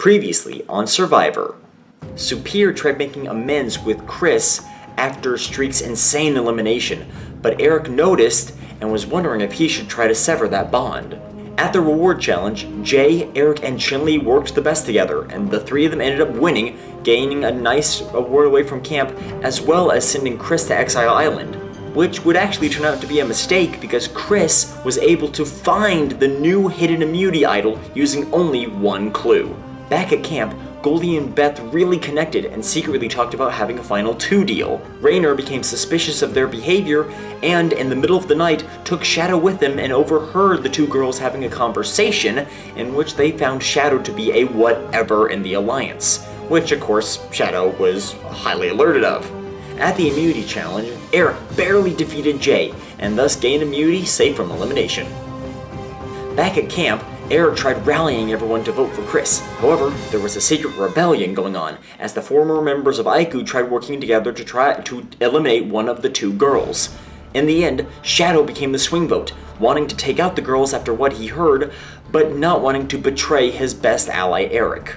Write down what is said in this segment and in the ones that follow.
Previously on Survivor. Superior tried making amends with Chris after Streak's insane elimination, but Eric noticed and was wondering if he should try to sever that bond. At the reward challenge, Jay, Eric, and Chinley worked the best together, and the three of them ended up winning, gaining a nice award away from camp, as well as sending Chris to Exile Island, which would actually turn out to be a mistake because Chris was able to find the new hidden immunity idol using only one clue. Back at camp, Goldie and Beth really connected and secretly talked about having a final 2 deal. Raynor became suspicious of their behavior and, in the middle of the night, took Shadow with them and overheard the two girls having a conversation in which they found Shadow to be a whatever in the Alliance, which of course Shadow was highly alerted of. At the immunity challenge, Eric barely defeated Jay and thus gained immunity safe from elimination. Back at camp, Eric tried rallying everyone to vote for Chris. However, there was a secret rebellion going on, as the former members of IQ tried working together to try to eliminate one of the two girls. In the end, Shadow became the swing vote, wanting to take out the girls after what he heard, but not wanting to betray his best ally Eric.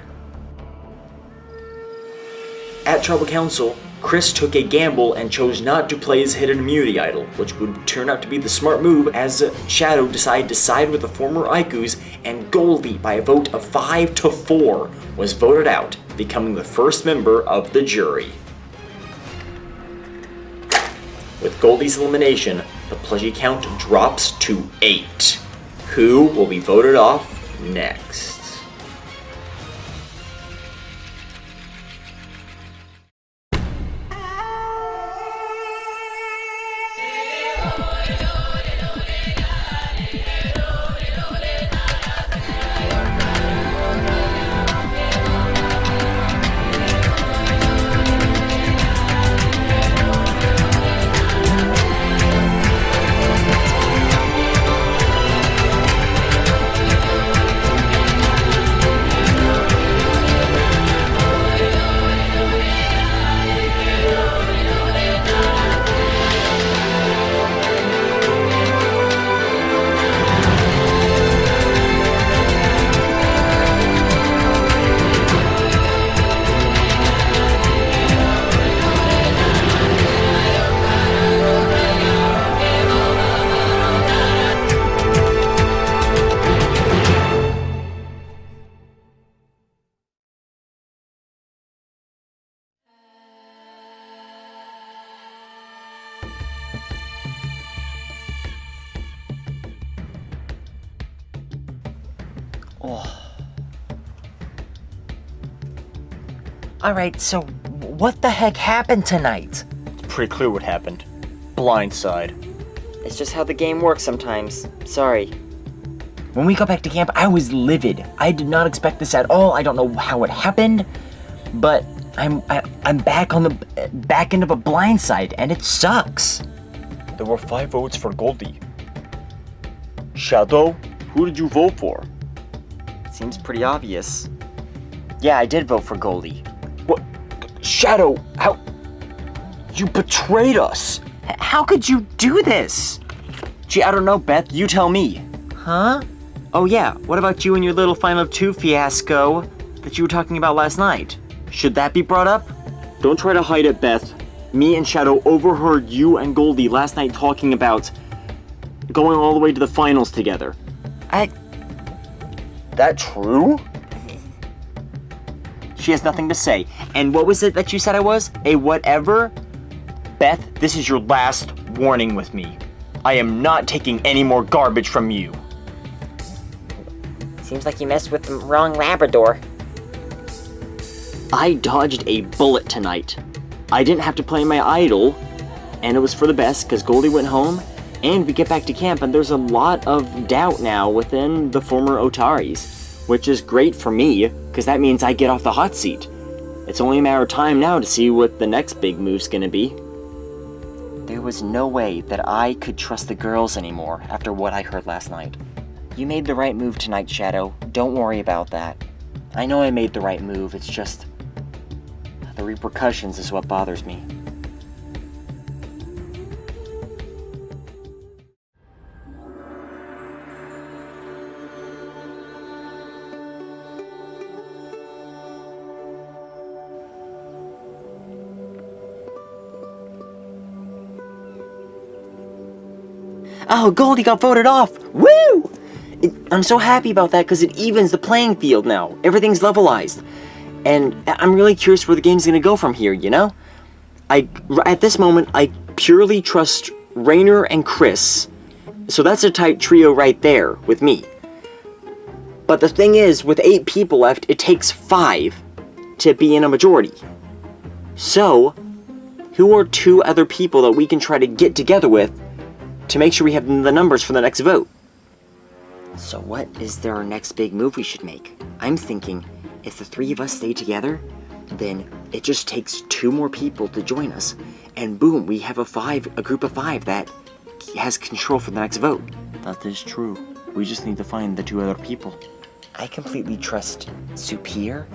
At Tribal Council, Chris took a gamble and chose not to play his hidden immunity idol, which would turn out to be the smart move as Shadow decided to side with the former Aikus, and Goldie, by a vote of 5-4, was voted out, becoming the first member of the jury. With Goldie's elimination, the plushie count drops to 8. Who will be voted off next? Alright, so what the heck happened tonight? It's pretty clear what happened. Blindside. It's just how the game works sometimes. Sorry. When we got back to camp, I was livid. I did not expect this at all. I don't know how it happened, but I'm back on the back end of a blindside, and it sucks. There were 5 votes for Goldie. Shadow, who did you vote for? Seems pretty obvious. Yeah, I did vote for Goldie. What? Shadow, how? You betrayed us! How could you do this? Gee, I don't know, Beth. You tell me. Huh? Oh yeah, what about you and your little Final 2 fiasco that you were talking about last night? Should that be brought up? Don't try to hide it, Beth. Me and Shadow overheard you and Goldie last night talking about going all the way to the finals together. That true? She has nothing to say. And what was it that you said I was? A whatever? Beth, this is your last warning with me. I am not taking any more garbage from you. Seems like you messed with the wrong Labrador. I dodged a bullet tonight. I didn't have to play my idol, and it was for the best because Goldie went home, and we get back to camp, and there's a lot of doubt now within the former Otaris, which is great for me, because that means I get off the hot seat. It's only a matter of time now to see what the next big move's gonna be. There was no way that I could trust the girls anymore after what I heard last night. You made the right move tonight, Shadow. Don't worry about that. I know I made the right move, it's just the repercussions is what bothers me. Oh, Goldie got voted off! Woo! I'm so happy about that because it evens the playing field now. Everything's levelized. And I'm really curious where the game's gonna go from here, you know? At this moment, I purely trust Rainer and Chris. So that's a tight trio right there with me. But the thing is, with 8 people left, it takes 5 to be in a majority. So, who are 2 other people that we can try to get together with to make sure we have the numbers for the next vote? So what is our next big move we should make? I'm thinking, if the 3 of us stay together, then it just takes 2 more people to join us, and boom, we have a group of 5 that has control for the next vote. That is true. We just need to find the 2 other people. I completely trust Superior,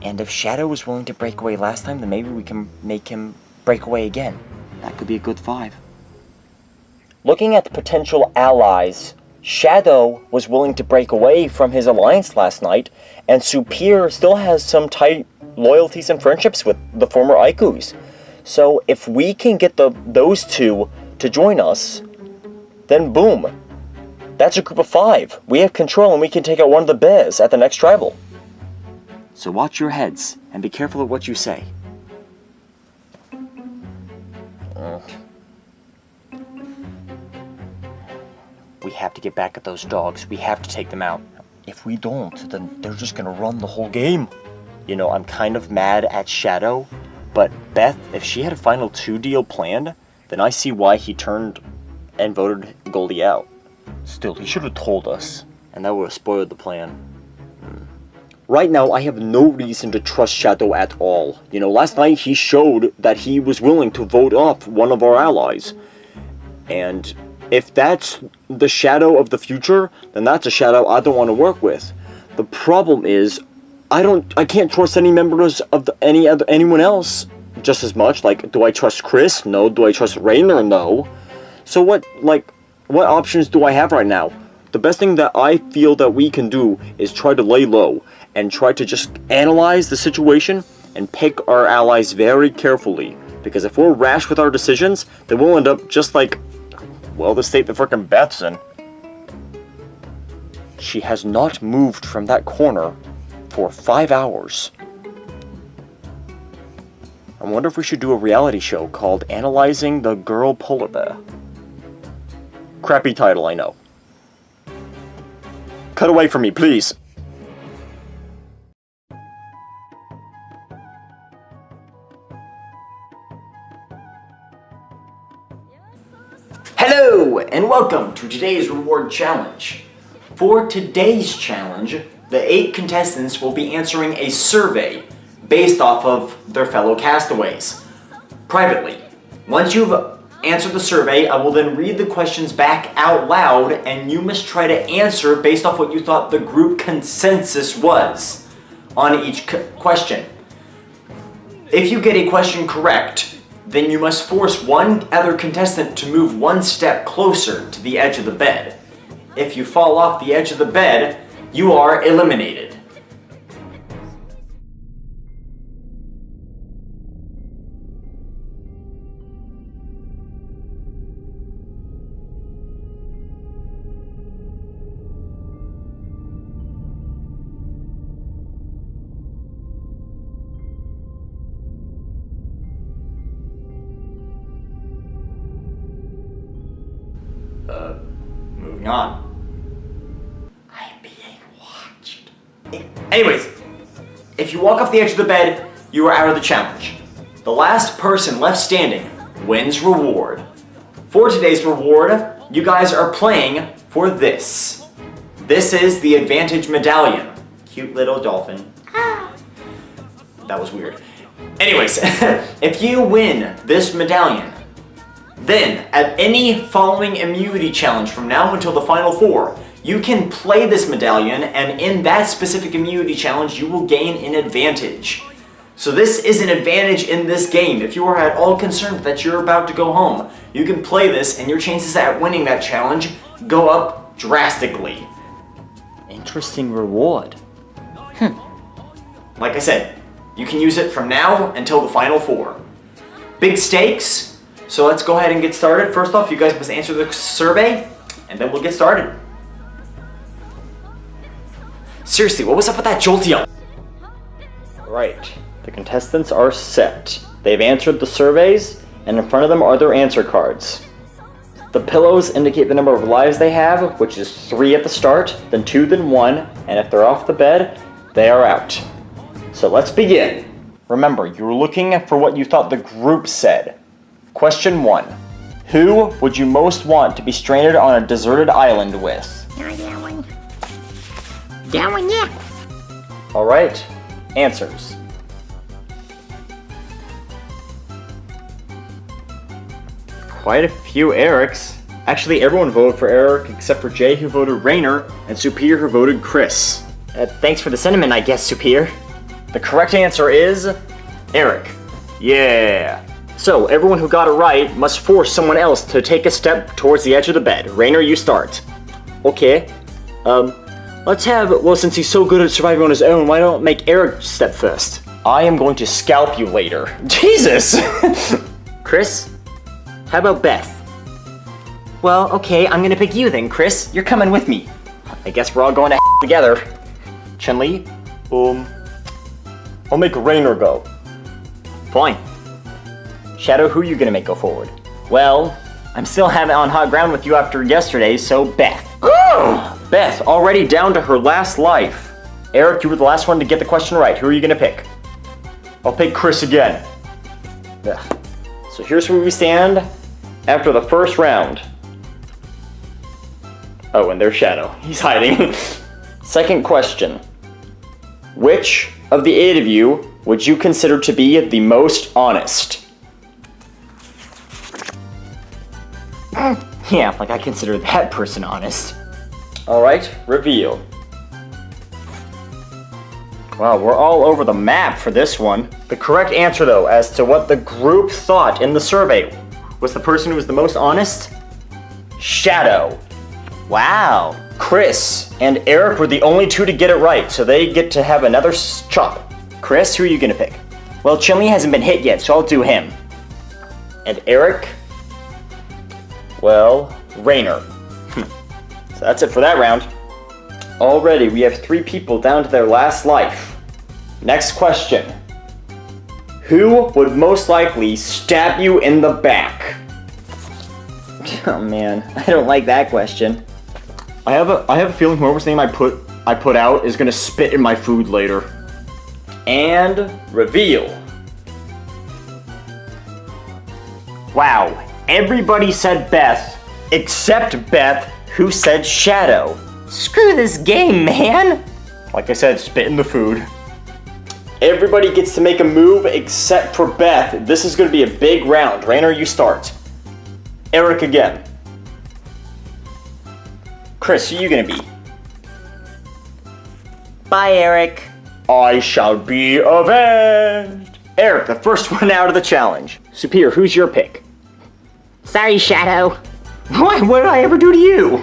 and if Shadow was willing to break away last time, then maybe we can make him break away again. That could be a good 5. Looking at the potential allies, Shadow was willing to break away from his alliance last night, and Superior still has some tight loyalties and friendships with the former Aikus. So if we can get those 2 to join us, then boom. That's a group of 5. We have control and we can take out one of the bears at the next tribal. So watch your heads, and be careful of what you say. We have to get back at those dogs. We have to take them out. If we don't, then they're just gonna run the whole game. You know, I'm kind of mad at Shadow, but Beth, if she had a final 2 deal planned, then I see why he turned and voted Goldie out. Still, he should have told us, and that would have spoiled the plan. Right now, I have no reason to trust Shadow at all. You know, last night he showed that he was willing to vote off one of our allies. And if that's the Shadow of the future, then that's a Shadow I don't want to work with. The problem is, I can't trust any members of anyone else just as much. Like, do I trust Chris? No. Do I trust Rainer? No. So what options do I have right now? The best thing that I feel that we can do is try to lay low and try to just analyze the situation and pick our allies very carefully. Because if we're rash with our decisions, then we'll end up just like, well, the state that frickin' Beth's in. She has not moved from that corner for 5 hours. I wonder if we should do a reality show called Analyzing the Girl Polar Bear. Crappy title, I know. Cut away from me, please. Hello, and welcome to today's reward challenge. For today's challenge, the 8 contestants will be answering a survey based off of their fellow castaways. Privately. Once you've answered the survey, I will then read the questions back out loud, and you must try to answer based off what you thought the group consensus was on each question. If you get a question correct, then you must force one other contestant to move 1 step closer to the edge of the bed. If you fall off the edge of the bed, you are eliminated. Moving on. I am being watched. Anyways, if you walk off the edge of the bed, you are out of the challenge. The last person left standing wins reward. For today's reward, you guys are playing for this. This is the Advantage Medallion. Cute little dolphin. That was weird. Anyways, if you win this medallion, then at any following immunity challenge from now until the final 4, you can play this medallion, and in that specific immunity challenge, you will gain an advantage. So this is an advantage in this game. If you are at all concerned that you're about to go home, you can play this, and your chances at winning that challenge go up drastically. Interesting reward. Like I said, you can use it from now until the final 4. Big stakes, So let's go ahead and get started. First off, you guys must answer the survey, and then we'll get started. Seriously, what was up with that Jolteon? Right, the contestants are set. They've answered the surveys, and in front of them are their answer cards. The pillows indicate the number of lives they have, which is 3 at the start, then 2, then 1, and if they're off the bed, they are out. So let's begin. Remember, you're looking for what you thought the group said. Question 1. Who would you most want to be stranded on a deserted island with? That one. That one, yeah. Alright, answers. Quite a few Erics. Actually, everyone voted for Eric except for Jay, who voted Rainer, and Superior, who voted Chris. Thanks for the sentiment, I guess, Superior. The correct answer is Eric. Yeah. So, everyone who got it right must force someone else to take a step towards the edge of the bed. Rainer, you start. Okay. Let's have, well, since he's so good at surviving on his own, why don't make Eric step first? I am going to scalp you later. Jesus! Chris? How about Beth? Well, okay, I'm gonna pick you then, Chris. You're coming with me. I guess we're all going to together. Chen-Li? I'll make Rainer go. Fine. Shadow, who are you gonna make go forward? Well, I'm still having it on hot ground with you after yesterday, so Beth. Beth, already down to her last life. Eric, you were the last one to get the question right. Who are you gonna pick? I'll pick Chris again. Ugh. So here's where we stand after the first round. Oh, and there's Shadow. He's hiding. Second question. Which of the 8 of you would you consider to be the most honest? Yeah, like I consider that person honest. Alright, reveal. Wow, we're all over the map for this one. The correct answer, though, as to what the group thought in the survey, was the person who was the most honest? Shadow. Wow. Chris and Eric were the only 2 to get it right, so they get to have another chop. Chris, who are you gonna pick? Well, Chen-Li hasn't been hit yet, so I'll do him. And Eric? Well, Rainer. So that's it for that round. Already, we have 3 people down to their last life. Next question. Who would most likely stab you in the back? Oh man, I don't like that question. I have a feeling whoever's name I put out is gonna spit in my food later. And reveal. Wow, everybody said Beth, except Beth, who said Shadow. Screw this game, man! Like I said, spit in the food. Everybody gets to make a move except for Beth. This is gonna be a big round. Rainer, you start. Eric again. Chris, who are you gonna be? Bye, Eric. I shall be avenged. Eric, the first one out of the challenge. Superior, who's your pick? Sorry, Shadow. What did I ever do to you?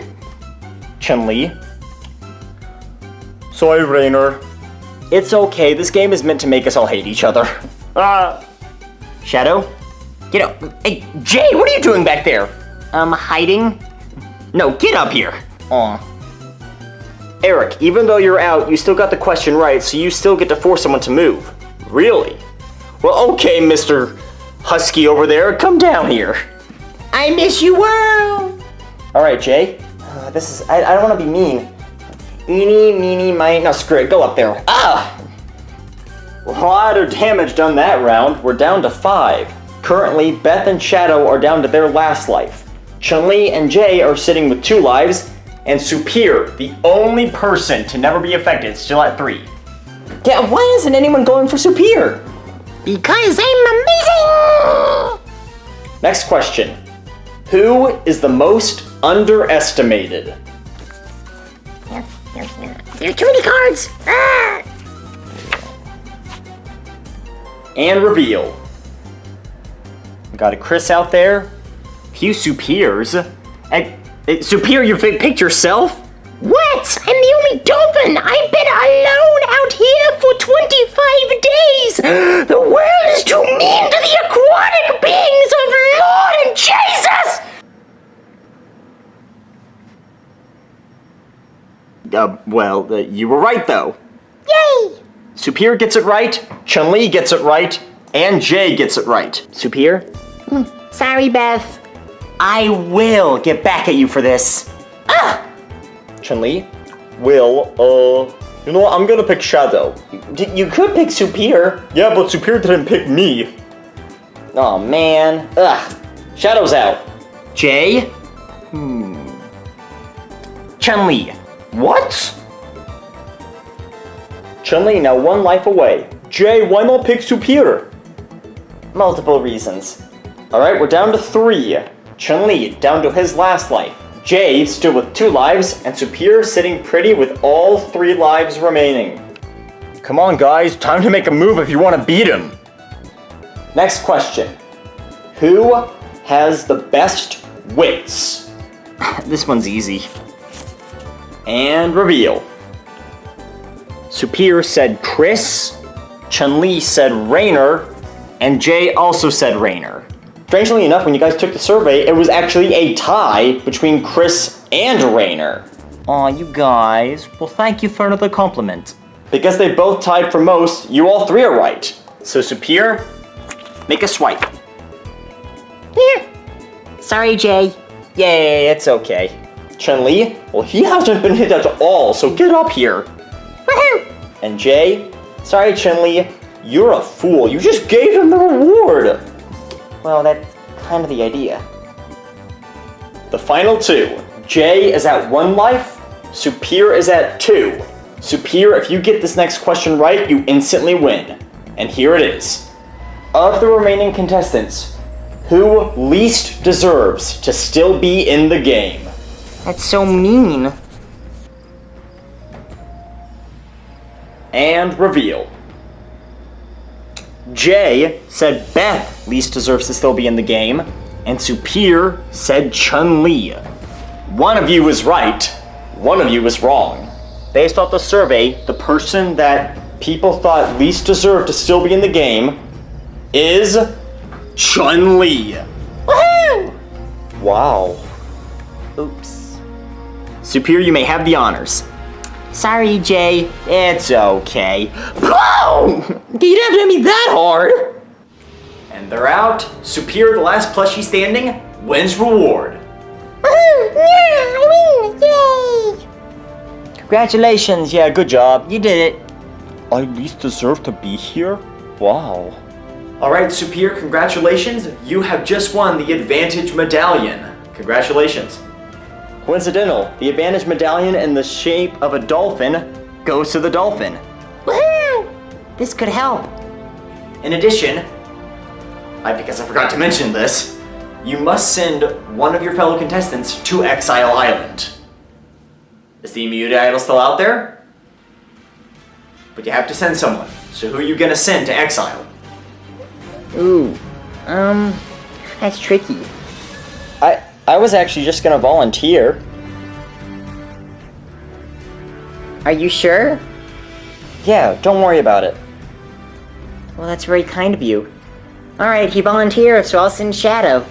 Chen-Li. Sorry, Rainer. It's okay, this game is meant to make us all hate each other. Shadow? Get up. Hey, Jay, what are you doing back there? Hiding? No, get up here. Aw. Eric, even though you're out, you still got the question right, so you still get to force someone to move. Really? Well, okay, Mr. Husky over there, come down here. I miss you, world. Alright, Jay. I don't want to be mean. Eeny, meeny, miny. No, screw it, go up there. Ah! A lot of damage done that round. We're down to 5. Currently, Beth and Shadow are down to their last life. Chen-Li and Jay are sitting with 2 lives, and Superior, the only person to never be affected, still at 3. Yeah, why isn't anyone going for Superior? Because I'm amazing. Next question. Who is the most underestimated? There are too many cards. Ah! And reveal. Got a Chris out there. Few Superiors. Superior, you picked yourself? What? I'm the only dolphin. I've been alone out here for 25 days. The world is too mean to the aquatic beings of Lord Well, you were right, though. Yay! Superior gets it right, Chun-Li gets it right, and Jay gets it right. Superior? Sorry, Beth. I will get back at you for this. Chun-Li? Well, you know what, I'm gonna pick Shadow. You could pick Superior. Yeah, but Superior didn't pick me. Oh man. Ugh. Shadow's out. Jay? Chun-Li. What? Chun-Li now 1 life away. Jay, why not pick Superior? Multiple reasons. Alright, we're down to 3. Chun-Li down to his last life. Jay still with 2 lives, and Superior sitting pretty with all 3 lives remaining. Come on guys, time to make a move if you want to beat him. Next question. Who has the best wits? This one's easy. And reveal. Superior said Chris, Chun-Li said Rainer, and Jay also said Rainer. Strangely enough, when you guys took the survey, it was actually a tie between Chris and Rainer. Aw, you guys. Well, thank you for another compliment. Because they both tied for most, you all 3 are right. So Superior, make a swipe. Here. Sorry, Jay. Yay, it's okay. Chun-Li, well he hasn't been hit at all, so get up here. Woohoo! And Jay, sorry Chun-Li, you're a fool, you just gave him the reward. Well, that's kind of the idea. The final 2. Jay is at 1 life, Superior is at 2. Superior, if you get this next question right, you instantly win. And here it is. Of the remaining contestants, who least deserves to still be in the game? That's so mean. And reveal. Jay said Beth least deserves to still be in the game, and Superior said Chun-Li. One of you is right, one of you is wrong. Based off the survey, the person that people thought least deserved to still be in the game is Chun-Li. Woohoo! Wow. Oops. Superior, you may have the honors. Sorry, Jay. It's okay. Oh! You didn't have to hit me that hard! And they're out. Superior, the last plushie standing, wins reward. Woohoo! Yeah, I win! Yay! Congratulations. Yeah, good job. You did it. I least deserve to be here? Wow. Alright, Superior, congratulations. You have just won the Advantage Medallion. Congratulations. Coincidental, the Advantage Medallion in the shape of a dolphin goes to the dolphin. Woohoo! This could help. In addition, because I forgot to mention this, you must send one of your fellow contestants to Exile Island. Is the immunity idol still out there? But you have to send someone. So who are you gonna send to Exile? Ooh. That's tricky. I was actually just gonna volunteer. Are you sure? Yeah, don't worry about it. Well, that's very kind of you. Alright, he volunteered, so I'll send Shadow.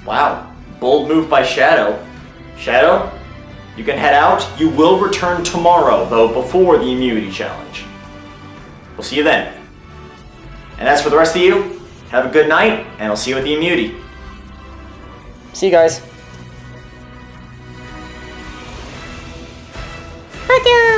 Wow, bold move by Shadow. Shadow, you can head out. You will return tomorrow, though, before the immunity challenge. We'll see you then. And as for the rest of you, have a good night, and I'll see you at the immunity. See you guys. Woohoo!